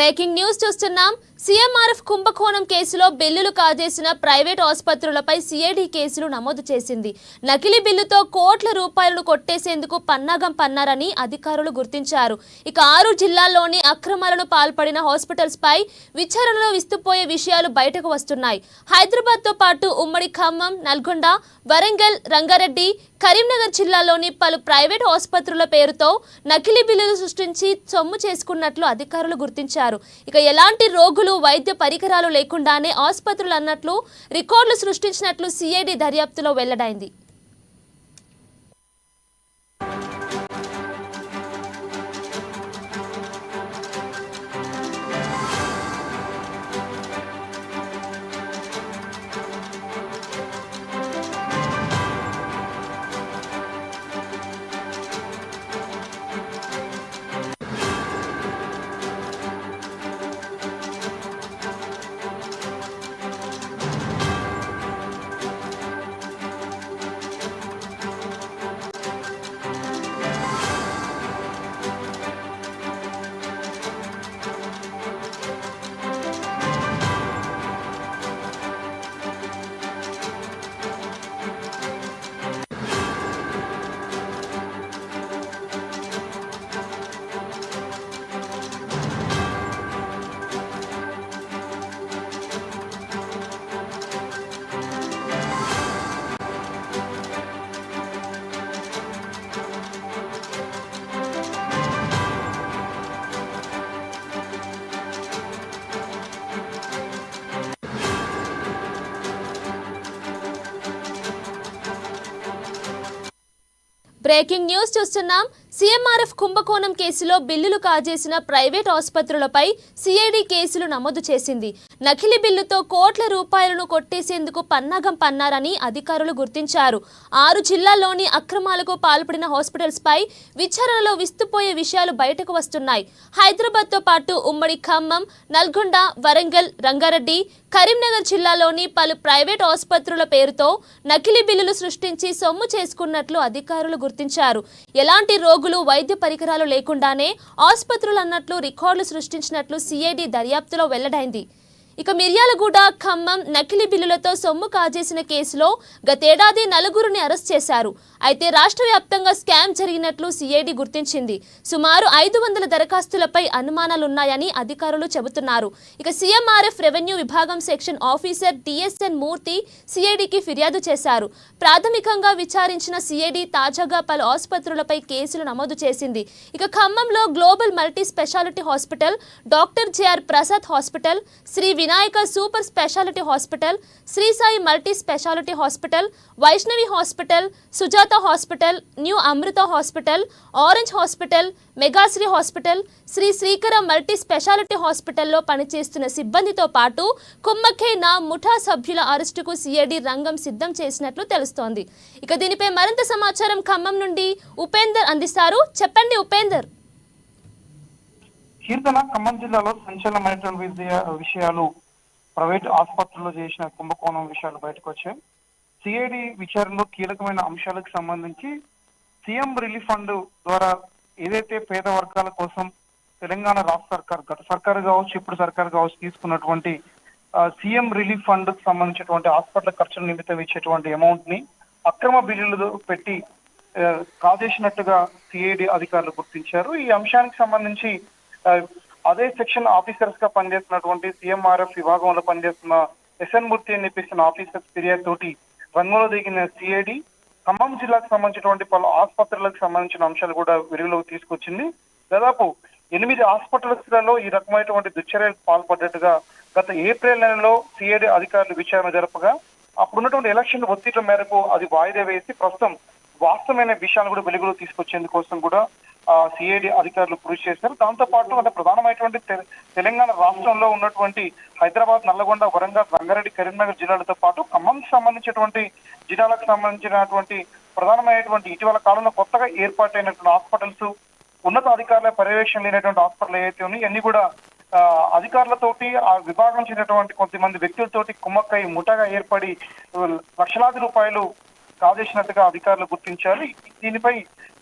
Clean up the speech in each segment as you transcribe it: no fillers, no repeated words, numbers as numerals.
Breaking news చూస్తున్నాం. CMRF కుంభకోణం కేసులో బిల్లులు కాజేసిన ప్రైవేట్ ఆసుపత్రులపై సిఐడి కేసులు నమోదు చేసింది. నకిలీ బిల్లుతో కోట్ల రూపాయలను కొట్టేసేందుకు పన్నాగం పన్నారని అధికారులు గుర్తించారు. ఇక 6 జిల్లాల్లోని అక్రమాలను పాల్పడిన హాస్పిటల్స్ పై విచారణలో విస్తుపోయే విషయాలు బయటకు వస్తున్నాయి. హైదరాబాద్ తో పాటు ఉమ్మడి ఖమ్మం, నల్గొండ, వరంగల్, రంగారెడ్డి, కరీంనగర్ జిల్లాలోని పలు ప్రైవేట్ ఆసుపత్రుల పేరుతో నకిలీ బిల్లులు సృష్టించి సొమ్ము చేసుకున్నట్లు అధికారులు గుర్తించారు. ఇక ఎలాంటి రోగులు, వైద్య పరికరాలు లేకుండానే ఆసుపత్రులు అన్నట్లు రికార్డులు సృష్టించినట్లు సిఐడి దర్యాప్తులో వెల్లడైంది. బ్రేకింగ్ న్యూస్ చూస్తున్నాం. సీఎంఆర్ఎఫ్ కుంభకోణం కేసులో బిల్లులు కాజేసిన ప్రైవేట్ ఆసుపత్రులపై సిఐడి కేసులు నమోదు చేసింది. నకిలీ బిల్లుతో కోట్ల రూపాయలను కొట్టేసేందుకు పన్నాగం పన్నారని అధికారులు గుర్తించారు. 6 జిల్లాల్లోని అక్రమాలకు పాల్పడిన హాస్పిటల్స్ పై విచారణలో విస్తుపోయే విషయాలు బయటకు వస్తున్నాయి. హైదరాబాద్ తో పాటు ఉమ్మడి ఖమ్మం, నల్గొండ, వరంగల్, రంగారెడ్డి, కరీంనగర్ జిల్లాలోని పలు ప్రైవేట్ ఆసుపత్రుల పేరుతో నకిలీ బిల్లులు సృష్టించి సొమ్ము చేసుకున్నట్లు అధికారులు గుర్తించారు. ఎలాంటి రోగులు, వైద్య పరికరాలు లేకుండానే ఆసుపత్రులు అన్నట్లు రికార్డులు సృష్టించినట్లు సిఐడి దర్యాప్తులో వెల్లడైంది. ఇక మిర్యాలగూడ, ఖమ్మం నకిలీ బిల్లులతో సొమ్ము కాజేసిన కేసులో గతేడాది 4గురిని అరెస్ట్ చేశారు. అయితే రాష్ట్ర వ్యాప్తంగా స్కామ్ జరిగినట్లు సిఐడి గుర్తించింది. సుమారు 500 దరఖాస్తులపై అనుమానాలున్నాయని అధికారులు చెబుతున్నారు. ఇక సీఎంఆర్ఎఫ్ రెవెన్యూ విభాగం సెక్షన్ ఆఫీసర్ డిఎస్ఎన్ మూర్తి సిఐడికి ఫిర్యాదు చేశారు. ప్రాథమికంగా విచారించిన సిఐడి తాజాగా పలు ఆసుపత్రులపై కేసులు నమోదు చేసింది. ఇక ఖమ్మంలో global multi speciality hospital, doctor JR Prasad hospital, Shri Vinayaka super speciality hospital, Shri Sai multi speciality hospital, Vaishnavi hospital, Sujatha hospital, new Amrutha hospital, orange hospital, Megasri hospital, Shri Srikara multi speciality హాస్పిటల్లో పనిచేస్తున్న సిబ్బందితో పాటు కుమ్మక్కైన ముఠా సభ్యుల అరెస్టుకు సిఐడి రంగం సిద్ధం చేసినట్లు తెలుస్తోంది. ఇక దీనిపై మరింత సమాచారం ఖమ్మం నుండి ఉపేందర్ అందిస్తారు. చెప్పండి ఉపేందర్. కీర్తన, ఖమ్మం జిల్లాలో సంచలనమైనటువంటి విషయాలు, ప్రైవేట్ ఆసుపత్రుల్లో చేసిన కుంభకోణం విషయాలు బయటకు వచ్చాయి. సిఐడి విచారణలో కీలకమైన అంశాలకు సంబంధించి సీఎం రిలీఫ్ ఫండ్ ద్వారా ఏదైతే పేద వర్గాల కోసం తెలంగాణ రాష్ట్ర సర్కార్, గత సర్కారు కావచ్చు, ఇప్పుడు సర్కారు కావచ్చు, తీసుకున్నటువంటి సీఎం రిలీఫ్ ఫండ్ కు సంబంధించినటువంటి హాస్పిటల్ ఖర్చుల నిమిత్తం ఇచ్చేటువంటి అమౌంట్ ని అక్రమ బిల్లులు పెట్టి కాజేసినట్టుగా సిఐడి అధికారులు గుర్తించారు. ఈ అంశానికి సంబంధించి అదే సెక్షన్ ఆఫీసర్స్ గా పనిచేస్తున్నటువంటి సీఎంఆర్ఎఫ్ విభాగంలో పనిచేస్తున్న ఎస్ఎన్ మూర్తి అని చెప్పేసిన ఆఫీసర్స్ ఫిర్యాదు తోటి రంగంలో దిగిన సిఐడి ఖమ్మం జిల్లాకు సంబంధించినటువంటి పలు ఆసుపత్రులకు సంబంధించిన అంశాలు కూడా వెలుగులోకి తీసుకొచ్చింది. దాదాపు 8 ఆసుపత్రులలో ఈ రకమైనటువంటి దుశ్చర్యలకు పాల్పడ్డట్టుగా గత ఏప్రిల్ నెలలో సిఐడి అధికారులు విచారణ జరపగా అప్పుడున్నటువంటి ఎలక్షన్ ఒత్తిళ్ల మేరకు అది వాయిదా వేసి ప్రస్తుతం వాస్తవమైన విషయాన్ని కూడా వెలుగులో తీసుకొచ్చేందుకోసం కూడా సిఐడి అధికారులు కృషి చేశారు. దాంతో పాటు అంటే ప్రధానమైనటువంటి తెలంగాణ రాష్ట్రంలో ఉన్నటువంటి హైదరాబాద్, నల్లగొండ, వరంగల్, రంగారెడ్డి, కరీంనగర్ జిల్లాలతో పాటు ఖమ్మంకి సంబంధించినటువంటి జిల్లాలకు సంబంధించినటువంటి ప్రధానమైనటువంటి ఇటీవల కాలంలో కొత్తగా ఏర్పాటైనటువంటి హాస్పిటల్స్, ఉన్నత అధికారుల పర్యవేక్షణ లేనటువంటి హాస్పిటల్ ఏవైతే ఉన్నాయి ఇవన్నీ కూడా అధికారులతోటి, ఆ విభాగం చెందినటువంటి కొంతమంది వ్యక్తులతోటి కుమ్మక్కై ముఠాగా ఏర్పడి లక్షలాది రూపాయలు కాజేసినట్టుగా అధికారులు గుర్తించారు. దీనిపై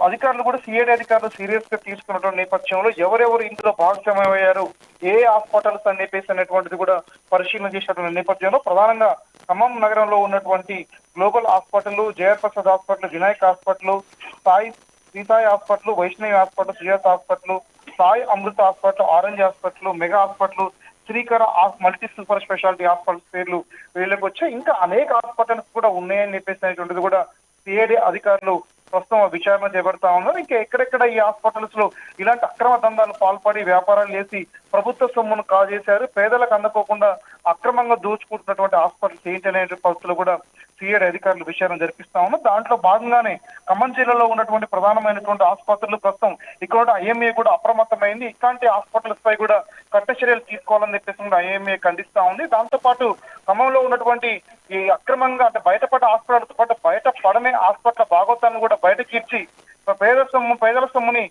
అధికారులు కూడా సిఐడి అధికారులు సీరియస్ గా తీసుకున్నటువంటి నేపథ్యంలో ఎవరెవరు ఇందులో భాగస్వామ్యమయ్యారు, ఏ హాస్పిటల్స్ అని చెప్పేసి అనేటువంటిది కూడా పరిశీలన చేసినటువంటి నేపథ్యంలో ప్రధానంగా ఖమ్మం నగరంలో ఉన్నటువంటి global hospital, Jayaprasad hospital, Vinayak hospital, Shri Sai hospital, Vaishnavi hospital, CS hospital, Sai Amrutha hospital, orange hospital, mega hospital, Srikara multi super speciality hospitals పేర్లు వీళ్ళకి వచ్చాయి. ఇంకా అనేక హాస్పిటల్స్ కూడా ఉన్నాయని చెప్పేసి అనేటువంటిది కూడా సిఐడి అధికారులు ప్రస్తుతం విచారణ చేపడతా ఉన్నారు. ఇంకా ఎక్కడెక్కడ ఈ హాస్పిటల్స్ లో ఇలాంటి అక్రమ దందాలు పాల్పడి వ్యాపారాలు చేసి ప్రభుత్వ సొమ్మును కాజేశారు, పేదలకు అందుకోకుండా అక్రమంగా దోచుకుంటున్నటువంటి హాస్పిటల్స్ ఏంటి అనే పరిస్థితులు కూడా సిఐడి అధికారులు విచారణ జరిపిస్తా ఉన్నారు. దాంట్లో భాగంగానే ఖమ్మం జిల్లాలో ఉన్నటువంటి ప్రధానమైనటువంటి ఆసుపత్రులు ప్రస్తుతం ఇక్కడ ఐఎంఏ కూడా అప్రమత్తమైంది. ఇట్లాంటి హాస్పిటల్స్ పై కూడా కఠిన చర్యలు తీసుకోవాలని చెప్పేసి కూడా ఐఎంఏ ఖండిస్తా ఉంది. దాంతో పాటు ఖమ్మంలో ఉన్నటువంటి ఈ అక్రమంగా అంటే బయటపడ్డ హాస్పిటల్తో పాటు బయట పడని హాస్పిటల్ భాగోతాన్ని కూడా బయటకి ఇచ్చి పేదల సొమ్ముని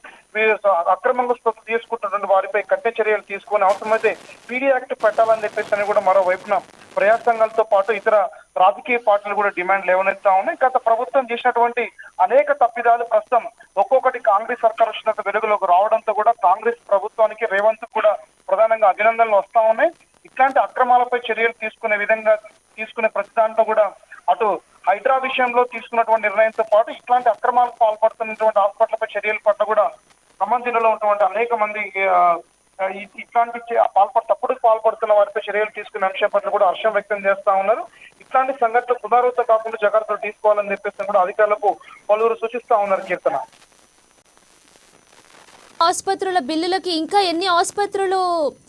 అక్రమంగా తీసుకుంటున్నటువంటి వారిపై కఠిన చర్యలు తీసుకుని అవసరమైతే పీడీ యాక్ట్ పెట్టాలని చెప్పేసి అని కూడా మరోవైపున ప్రజా సంఘాలతో పాటు ఇతర రాజకీయ పార్టీలు కూడా డిమాండ్ లేవనెత్తా ఉన్నాయి. గత ప్రభుత్వం చేసినటువంటి అనేక తప్పిదాలు ప్రస్తుతం ఒక్కొక్కటి కాంగ్రెస్ సర్కార్ వచ్చినంత వెలుగులోకి రావడంతో కూడా కాంగ్రెస్ ప్రభుత్వానికి రేవంత్ కూడా ప్రధానంగా అభినందనలు వస్తా ఉన్నాయి. ఇట్లాంటి అక్రమాలపై చర్యలు తీసుకునే ప్రతి దాంట్లో కూడా అటు హైడ్రా విషయంలో తీసుకున్నటువంటి నిర్ణయంతో పాటు ఇట్లాంటి అక్రమాలకు పాల్పడుతున్నటువంటి హాస్పిటల్పై చర్యల పట్ల కూడా ఖమ్మం జిల్లాలో ఉన్నటువంటి అనేక మంది ఇట్లాంటి తప్పుడు పాల్పడుతున్న వారిపై చర్యలు తీసుకునే అంశం పట్ల కూడా హర్షం వ్యక్తం చేస్తా ఉన్నారు. ఇట్లాంటి సంఘటనలు పునరావృతం కాకుండా జాగ్రత్తలు తీసుకోవాలని చెప్పేసి కూడా అధికారులకు పలువురు సూచిస్తా ఉన్నారు. కీర్తన, ఆసుపత్రుల బిల్లులకి ఇంకా ఎన్ని ఆసుపత్రులు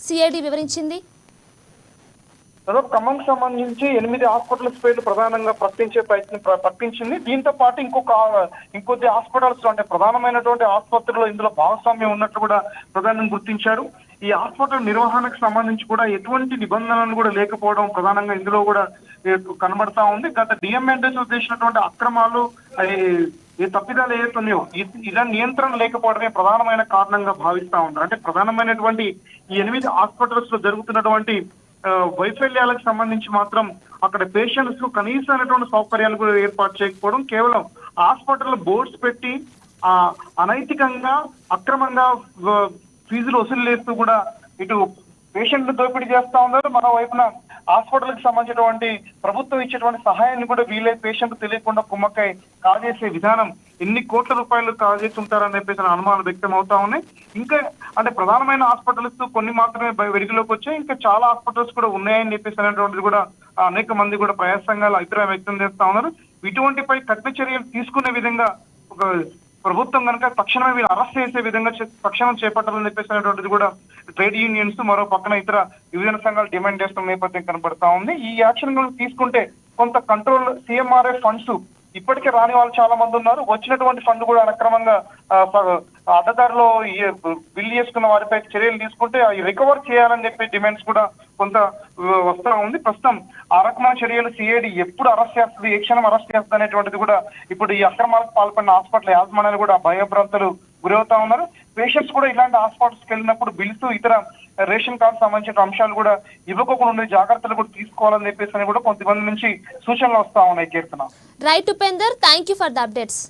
సిఐడి వివరించింది? దాదాపు ఖమ్మంకి సంబంధించి 8 హాస్పిటల్స్ పేర్లు ప్రధానంగా ప్రకటించింది. దీంతో పాటు ఇంకొద్ది హాస్పిటల్స్ అంటే ప్రధానమైనటువంటి ఆసుపత్రులు ఇందులో భాగస్వామ్యం ఉన్నట్లు కూడా ప్రధానంగా గుర్తించారు. ఈ హాస్పిటల్ నిర్వహణకు సంబంధించి కూడా ఎటువంటి నిబంధనలు కూడా లేకపోవడం ప్రధానంగా ఇందులో కూడా కనబడతా ఉంది. గత డిఎంఎన్ఎస్ చేసినటువంటి అక్రమాలు ఈ తప్పిదాలు ఏవైతున్నాయో ఇలా నియంత్రణ లేకపోవడమే ప్రధానమైన కారణంగా భావిస్తా ఉన్నారు. అంటే ప్రధానమైనటువంటి ఈ 8 హాస్పిటల్స్ లో జరుగుతున్నటువంటి వైఫల్యాలకు సంబంధించి మాత్రం అక్కడ పేషెంట్స్ కనీసమైనటువంటి సౌకర్యాలు కూడా ఏర్పాటు చేయకపోవడం, కేవలం హాస్పిటల్ బోర్డ్స్ పెట్టి అనైతికంగా అక్రమంగా ఫీజులు వసూలు చేస్తూ కూడా ఇటు పేషెంట్లు దోపిడీ చేస్తా ఉన్నారు. మరోవైపున హాస్పిటల్కి సంబంధించినటువంటి ప్రభుత్వం ఇచ్చేటువంటి సహాయాన్ని కూడా వీళ్ళే పేషెంట్ తెలియకుండా కుమ్మక్కై కాజేసే విధానం, ఎన్ని కోట్ల రూపాయలు కాజేసి ఉంటారని చెప్పేసి అనుమానాలు వ్యక్తం అవుతా ఉన్నాయి. ఇంకా అంటే ప్రధానమైన హాస్పిటల్స్ కొన్ని మాత్రమే వెలుగులోకి వచ్చాయి, ఇంకా చాలా హాస్పిటల్స్ కూడా ఉన్నాయని చెప్పేసి అనేటువంటిది కూడా అనేక మంది కూడా ప్రజా సంఘాలు అభిప్రాయం వ్యక్తం చేస్తా ఉన్నారు. ఇటువంటిపై కఠిన చర్యలు తీసుకునే విధంగా ఒక ప్రభుత్వం కనుక తక్షణమే వీళ్ళు అరెస్ట్ చేసే విధంగా తక్షణం చేపట్టాలని చెప్పేసినటువంటిది కూడా ట్రేడ్ యూనియన్స్ మరో పక్కన ఇతర యువజన సంఘాలు డిమాండ్ చేస్తున్న నేపథ్యం కనబడతా ఉంది. ఈ యాక్షన్ తీసుకుంటే కొంత కంట్రోల్ సిఎంఆర్ఎఫ్ ఫండ్స్ ఇప్పటికే రాని వాళ్ళు చాలా మంది ఉన్నారు. వచ్చినటువంటి ఫండ్ కూడా అక్రమంగా అడ్డదారిలో బిల్ చేసుకున్న వారిపై చర్యలు తీసుకుంటే అవి రికవర్ చేయాలని చెప్పి డిమాండ్స్ కూడా కొంత వస్తా ఉంది. ప్రస్తుతం ఆ రకమైన చర్యలు సిఐడి ఎప్పుడు అరెస్ట్ చేస్తుంది, ఏ క్షణం అరెస్ట్ చేస్తుంది అనేటువంటిది కూడా ఇప్పుడు ఈ అక్రమాలకు పాల్పడిన హాస్పిటల్ యాజమాన్యాలు కూడా భయభ్రాంతులు గురవుతా ఉన్నారు. పేషెంట్స్ కూడా ఇలాంటి హాస్పిటల్స్కి వెళ్ళినప్పుడు బిల్స్ ఇతర రేషన్ కార్డు సంబంధించిన అంశాలు కూడా ఇవ్వకుండా ఉండే జాగ్రత్తలు కూడా తీసుకోవాలని చెప్పేసి కూడా కొంతమంది నుంచి సూచనలు వస్తా ఉన్నాయి. Keerthana, right Upender, thank you for the updates.